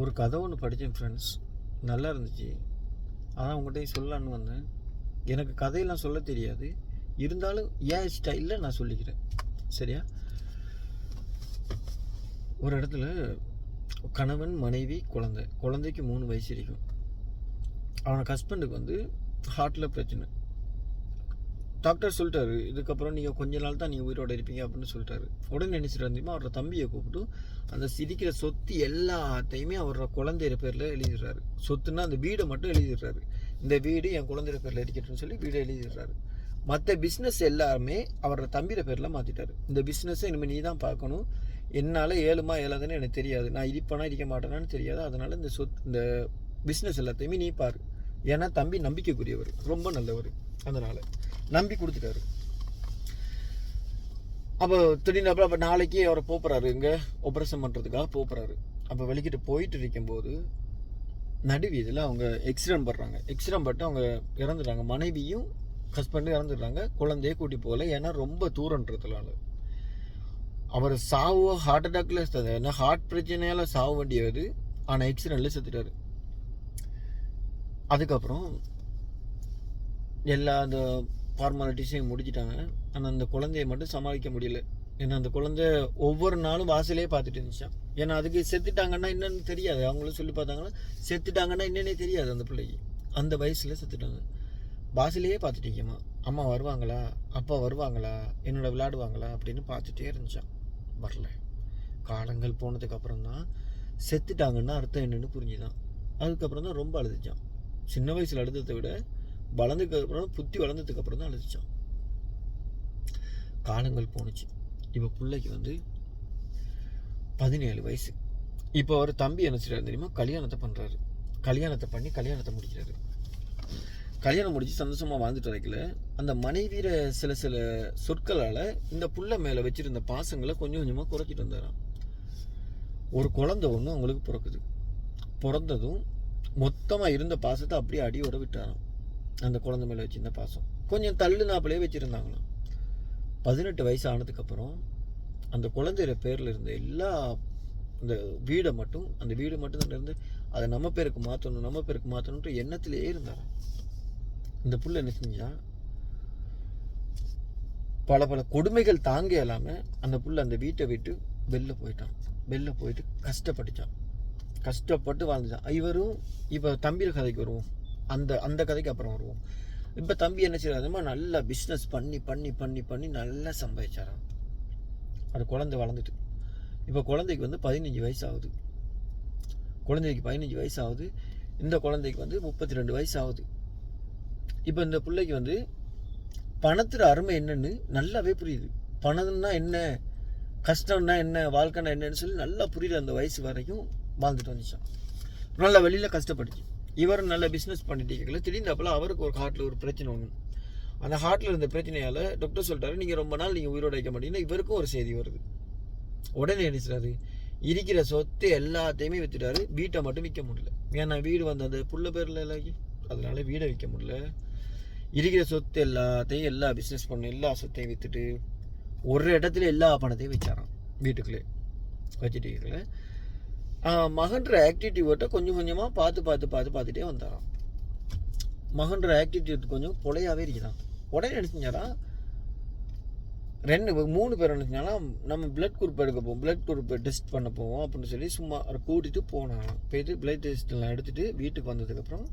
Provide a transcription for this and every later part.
ஒரு கதை ஒன்று படித்தேன் ஃப்ரெண்ட்ஸ், நல்லா இருந்துச்சு. அதான் உங்கள்கிட்ட சொல்லலான்னு வந்தேன். எனக்கு கதையெல்லாம் சொல்ல தெரியாது, இருந்தாலும் ஏன் ஸ்டைலில் நான் சொல்லிக்கிறேன், சரியா? ஒரு இடத்துல கணவன், மனைவி, குழந்தைக்கு 3 வயசு இருக்கும். அவனுக்கு ஹஸ்பண்டுக்கு ஹார்ட்டில் பிரச்சனை. டாக்டர் சொல்லிட்டாரு, இதுக்கப்புறம் நீங்கள் கொஞ்ச நாள் தான் நீங்கள் உயிரோடு இருப்பீங்க அப்படின்னு சொல்லிட்டாரு. உடனே நினைச்சிட்டு இருந்தீமா அவரோட தம்பியை கூப்பிட்டு அந்த சிரிக்கிற சொத்து எல்லாத்தையுமே அவரோட குழந்தைய பேரில் எழுதிடுறாரு. சொத்துன்னா அந்த வீடை மட்டும் எழுதிடுறாரு. இந்த வீடு என் குழந்தைய பேரில் இருக்கட்டும்னு சொல்லி வீடை எழுதிடுறாரு. மற்ற பிஸ்னஸ் எல்லாருமே அவரோட தம்பியோட பேரில் மாற்றிட்டாரு. இந்த பிஸ்னஸை இனிமேல் நீ தான் பார்க்கணும், என்னால் ஏழுமா ஏழாதுன்னு எனக்கு தெரியாது, நான் இருப்பேனா இருக்க மாட்டேனான்னு தெரியாது, அதனால் இந்த பிஸ்னஸ் எல்லாத்தையுமே நீ பாரு. ஏன்னா தம்பி நம்பிக்கைக்குரியவர், ரொம்ப நல்லவர், அதனால் நம்பி கொடுத்துட்டாரு. அப்போ திடீர்னு அப்போ நாளைக்கு அவரை போகிறாரு, இங்கே ஆப்ரேஷன் பண்ணுறதுக்காக போகிறாரு. அப்போ வெளிக்கிட்டு போயிட்டு இருக்கும்போது நடுவீதில் அவங்க ஆக்சிடென்ட் பட்டு அவங்க இறந்துடுறாங்க. மனைவியும் ஹஸ்பண்டும் இறந்துடுறாங்க. குழந்தைய கூட்டி போகல, ஏன்னா ரொம்ப தூரன்றதுனால. அவர் சாவோ ஹார்ட் அட்டாக்ல, ஏன்னா ஹார்ட் பிரச்சனையால் சாவ வேண்டியது, ஆனால் ஆக்சிடென்ட்ல செத்துட்டாரு. அதுக்கப்புறம் எல்லா அந்த ஃபார்மாலிட்டிஸையும் முடிச்சிட்டாங்க. ஆனால் அந்த குழந்தைய மட்டும் சமாளிக்க முடியல. ஏன்னா அந்த குழந்தை ஒவ்வொரு நாளும் வாசலே பார்த்துட்டு இருந்துச்சான். ஏன்னா அதுக்கு செத்துட்டாங்கன்னா என்னன்னு தெரியாது. அவங்களும் சொல்லி பார்த்தாங்கன்னா செத்துட்டாங்கன்னா என்னன்னே தெரியாது அந்த பிள்ளைக்கு. அந்த வயசில் செத்துட்டாங்க. வாசலையே பார்த்துட்டீங்கம்மா, அம்மா வருவாங்களா, அப்பா வருவாங்களா, என்னோட விளையாடுவாங்களா அப்படின்னு பார்த்துட்டே இருந்துச்சான். வரல. காலங்கள் போனதுக்கப்புறம் தான் செத்துட்டாங்கன்னா அர்த்தம் என்னன்னு புரிஞ்சுதான். அதுக்கப்புறம் தான் ரொம்ப அழுதுச்சான். சின்ன வயசில் அழுததை விட வளர்ந்ததுக்கப்புறம், புத்தி வளர்ந்ததுக்கப்புறம் தான் அழுதுச்சான். காலங்கள் போணுச்சு. இப்போ பிள்ளைக்கு 17 வயசு. இப்போ அவர் தம்பி என்ன செய்யறாரு தெரியுமா, கல்யாணத்தை பண்ணுறாரு. கல்யாணத்தை முடிக்கிறாரு. கல்யாணம் முடிச்சு சந்தோஷமாக வாழ்ந்துட்டு வரைக்கல, அந்த மனைவியிற சில சொற்களால் இந்த புள்ள மேலே வச்சிருந்த பாசங்களை கொஞ்சம் கொஞ்சமாக குறைச்சிட்டு வந்தாராம். ஒரு குழந்தை ஒன்று அவங்களுக்கு பிறந்ததும் மொத்தமாக இருந்த பாசத்தை அப்படியே அடியோட விட்டாராம். அந்த குழந்தை மேலே வச்சிருந்த பாசம் கொஞ்சம் தள்ளுனாப்பிலே வச்சுருந்தாங்களாம். 18 வயசு ஆனதுக்கப்புறம் அந்த குழந்தைய பேரில் இருந்த எல்லா இந்த வீடு மட்டும் தான் இருந்து அதை நம்ம பேருக்கு மாற்றணுன்ற எண்ணத்திலே இருந்தாராம். இந்த புள்ள என்ன செஞ்சா, பல கொடுமைகள் தாங்க இல்லாமல் அந்த புள்ள அந்த வீட்டை விட்டு வெளில போயிட்டு கஷ்டப்பட்டு வாழ்ந்துச்சான். இவரும் இப்போ தம்பியோட கதைக்கு வருவோம், அந்த கதைக்கு அப்புறம் வருவோம். இப்போ தம்பி என்ன செய்யறாருமா, நல்லா பிஸ்னஸ் பண்ணி நல்லா சம்பாதிச்சாராம். அது குழந்தை வளர்ந்துட்டு இப்போ குழந்தைக்கு 15 வயசு ஆகுது. இந்த குழந்தைக்கு 32 வயசு ஆகுது. இப்போ இந்த பிள்ளைக்கு பணத்துல அருமை என்னன்னு நல்லாவே புரியுது. பணம்னா என்ன, கஷ்டம்னா என்ன, வாழ்க்கைனா என்னன்னு சொல்லி நல்லா புரியுது. அந்த வயசு வரைக்கும் வாழ்ந்துட்டு வந்துச்சான். நல்லா வெளியில் கஷ்டப்பட்டுச்சு. இவரும் நல்ல பிஸ்னஸ் பண்ணிட்டு இருக்கல. திடீர்னு அப்போலாம் அவருக்கு ஒரு ஹார்ட்டில் ஒரு பிரச்சனை ஒன்று. அந்த ஹார்ட்டில் இருந்த பிரச்சனையால் டாக்டர் சொல்லிட்டாரு, நீங்கள் ரொம்ப நாள் நீங்கள் உயிரோட வைக்க மாட்டீங்கன்னா. இவருக்கும் ஒரு செய்தி வருது. உடனே நினைச்சாரு, இருக்கிற சொத்து எல்லாத்தையுமே விற்றுட்டாரு, வீட்டை மட்டும் விற்க முடியல. ஏன்னா வீடு அந்த புள்ள பேரில் இல்லாக்கி, அதனால வீடை விற்க முடியல. இருக்கிற சொத்து எல்லாத்தையும் எல்லா பிஸ்னஸ் பண்ண எல்லா சொத்தையும் விற்றுட்டு ஒரு இடத்துல எல்லா பணத்தையும் வச்சாராம். வீட்டுக்குள்ளே வச்சுட்டு இருக்கல. மகன்ற ஆக்டிவிட்டி கொஞ்சம் கொஞ்சமாக பார்த்துட்டே வந்தாராம். மகன்ற ஆக்டிவிட்டி கொஞ்சம் பொலையாகவே இருக்கிறான். உடனே நினைச்சாரா, 3 பேர் நினைச்சாங்களா, நம்ம பிளட் குரூப் எடுக்க போவோம், பிளட் குரூப் டெஸ்ட் பண்ண போவோம் அப்படின்னு சொல்லி சும்மா அதை கூட்டிகிட்டு போனாராம். போயிட்டு பிளட் டெஸ்ட்லாம் எடுத்துகிட்டு வீட்டுக்கு வந்ததுக்கப்புறம்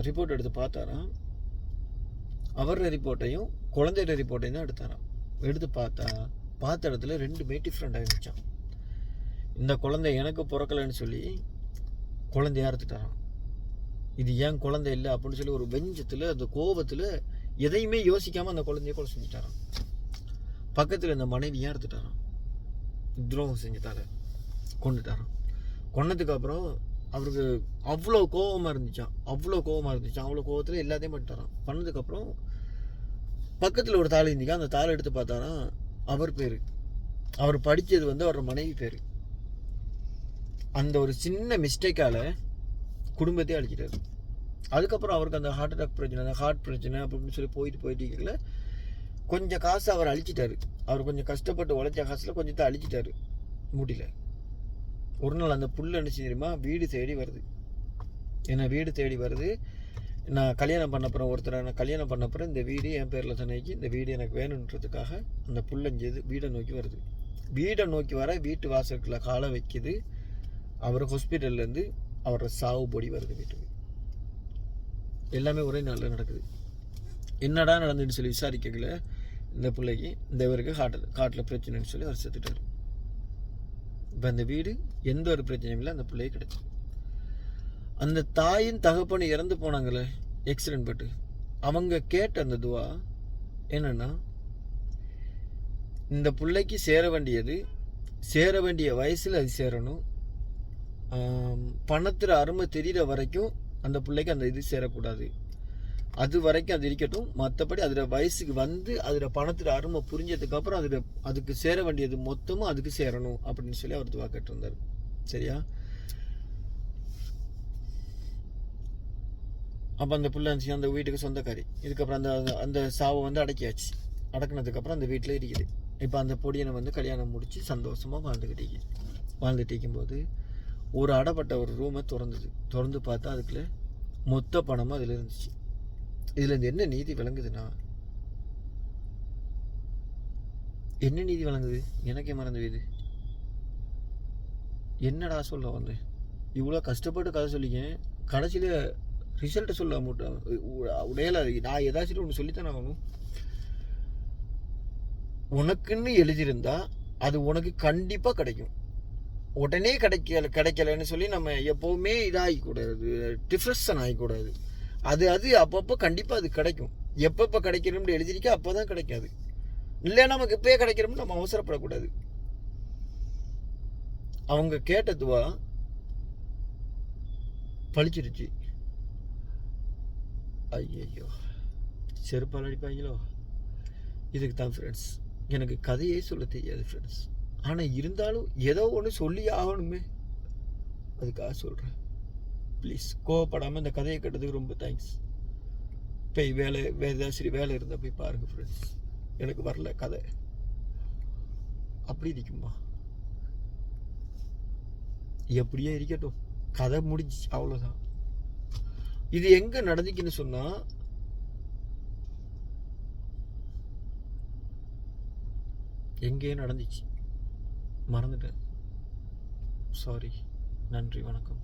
ரிப்போர்ட் எடுத்து பார்த்தாராம். அவரோட ரிப்போர்ட்டையும் குழந்தையோட ரிப்போர்ட்டையும் தான் எடுத்தாராம். எடுத்து பார்த்த இடத்துல 2 டிஃப்ரெண்ட் ஆகிடுச்சான். இந்த குழந்தை எனக்கு பிறக்கலைன்னு சொல்லி குழந்தையா எடுத்துட்டாராம். இது ஏன் குழந்தை இல்லை அப்படின்னு சொல்லி ஒரு வெஞ்சத்தில், அந்த கோபத்தில் எதையுமே யோசிக்காமல் அந்த குழந்தைய கொலை செஞ்சுட்டாராம். பக்கத்தில் இந்த மனைவியாக எடுத்துட்டாராம். துரோகம் செஞ்சுட்டார கொண்டுட்டாராம். கொன்னதுக்கு அப்புறம் அவருக்கு அவ்வளோ கோபமாக இருந்துச்சான். அவ்வளோ கோபத்தில் எல்லாத்தையும் பண்ணிட்டாராம். பண்ணதுக்கப்புறம் பக்கத்தில் ஒரு தாள் இருந்துக்கா, அந்த தாளை எடுத்து பார்த்தாராம். அவர் படித்தது அவரோட மனைவி பேர். அந்த ஒரு சின்ன மிஸ்டேக்கால குடும்பத்தையே அழிச்சிட்டாரு. அதுக்கப்புறம் அவருக்கு அந்த ஹார்ட் பிரச்சனை அப்படின்னு சொல்லி போயிட்டு இருக்கல. கொஞ்சம் காசு அவர் அழிச்சிட்டாரு. அவர் கொஞ்சம் கஷ்டப்பட்டு உழைச்ச காசுல கொஞ்சத்தை அழிச்சிட்டாரு. முடியல. ஒரு நாள் அந்த புல் என்ன தெரியுமா வீடு தேடி வருது. ஏன்னா வீடு தேடி வருது. நான் கல்யாணம் பண்ணப்புறம் ஒருத்தரை நான் கல்யாணம் பண்ணப்புறம் இந்த வீடு என் பேரில் தானேக்கு இந்த வீடு எனக்கு வேணுன்றதுக்காக அந்த புல்லஞ்சது வீடை நோக்கி வருது. வீடை நோக்கி வர வீட்டு வாசலுக்குள்ள காலை வைக்குது. அவர் ஹாஸ்பிட்டல்லேருந்து அவரோட சாவு பொடி வருது வீட்டுக்கு. எல்லாமே ஒரே நாளில் நடக்குது. என்னடா நடந்துன்னு சொல்லி விசாரிக்கல இந்த பிள்ளைக்கு இந்த இவருக்கு காட்டில் பிரச்சனைன்னு சொல்லி அவர் செத்துட்டார். இப்போ அந்த வீடு எந்த ஒரு பிரச்சனையும் இல்லை, அந்த பிள்ளைக்கு கிடைச்சிது. அந்த தாயின் தகப்பனு இறந்து போனாங்களே ஆக்சிடென்ட் பட்டு, அவங்க கேட்ட அந்த துவா என்னன்னா, இந்த பிள்ளைக்கு சேர வேண்டிய வயசில் அது சேரணும், பணத்தில் அருமை தெரிகிற வரைக்கும் அந்த பிள்ளைக்கு அந்த இது சேரக்கூடாது, அது வரைக்கும் அது இருக்கட்டும், மற்றபடி அதில் வயசுக்கு வந்து அதில் பணத்தில் அருமை புரிஞ்சதுக்கப்புறம் அதுக்கு சேர வேண்டியது மொத்தமும் அதுக்கு சேரணும் அப்படின்னு சொல்லி அவர் துவா கேட்டிருந்தார். சரியா? அப்போ அந்த பிள்ளை இருந்துச்சு அந்த வீட்டுக்கு சொந்தக்காரி. இதுக்கப்புறம் அந்த சாவை வந்து அடக்கியாச்சு. அடக்கினதுக்கப்புறம் அந்த வீட்டில் இருக்குது. இப்போ அந்த பொடியனை வந்து கல்யாணம் முடித்து சந்தோஷமாக வாழ்ந்துட்டு இருக்கும்போது ஒரு அடப்பட்ட ஒரு ரூமை திறந்து பார்த்தா அதுக்குள்ள மொத்த பணமும் அதில் இருந்துச்சு. இதுலேருந்து என்ன நீதி விளங்குதுன்னா, என்ன நீதி விளங்குது எனக்கே மறந்து இது. என்னடா சொல்ல வந்து இவ்வளோ கஷ்டப்பட்டு கதை சொல்லிங்க, கடைசியில் ரிசல்ட்டை சொல்ல உடையல. நான் ஏதாச்சும் ஒன்று சொல்லித்தானே ஆகணும். உனக்குன்னு எழுதியிருந்தா அது உனக்கு கண்டிப்பாக கிடைக்கும். உடனே கிடைக்கலன்னு சொல்லி நம்ம எப்போவுமே இதாகிக்கூடாது, டிஃப்ரெஷன் ஆகிக்கூடாது. அது அப்பப்போ கண்டிப்பாக அது கிடைக்கும். எப்பப்போ கிடைக்கணும்னு எழுதிருக்க அப்போ தான் கிடைக்காது. இல்லை நமக்கு இப்போயே கிடைக்கிறோம்னு நம்ம அவசரப்படக்கூடாது. அவங்க கேட்டதுவா பழிச்சிருச்சு. ஐயோ, செருப்பால் அடிப்பாங்களோ. இதுக்கு தான் ஃப்ரெண்ட்ஸ் எனக்கு கதையே சொல்ல தெரியாது ஃப்ரெண்ட்ஸ். ஆனால் இருந்தாலும் ஏதோ ஒன்று சொல்லி ஆகணுமே, அதுக்காக சொல்கிறேன். ப்ளீஸ் கோவப்படாமல் இந்த கதையை கேட்டதுக்கு ரொம்ப தேங்க்ஸ். போய் ஏதாச்சும் வேலை இருந்தால் போய் பாருங்கள் ஃப்ரெண்ட்ஸ். எனக்கு வரல கதை, அப்படி இருக்குமா? எப்படியே இருக்கட்டும், கதை முடிஞ்சு அவ்வளோதான். இது எங்கே நடந்துக்குன்னு சொன்னால், எங்கேயே நடந்துச்சு, மறந்துட்டேன். சாரி. நன்றி, வணக்கம்.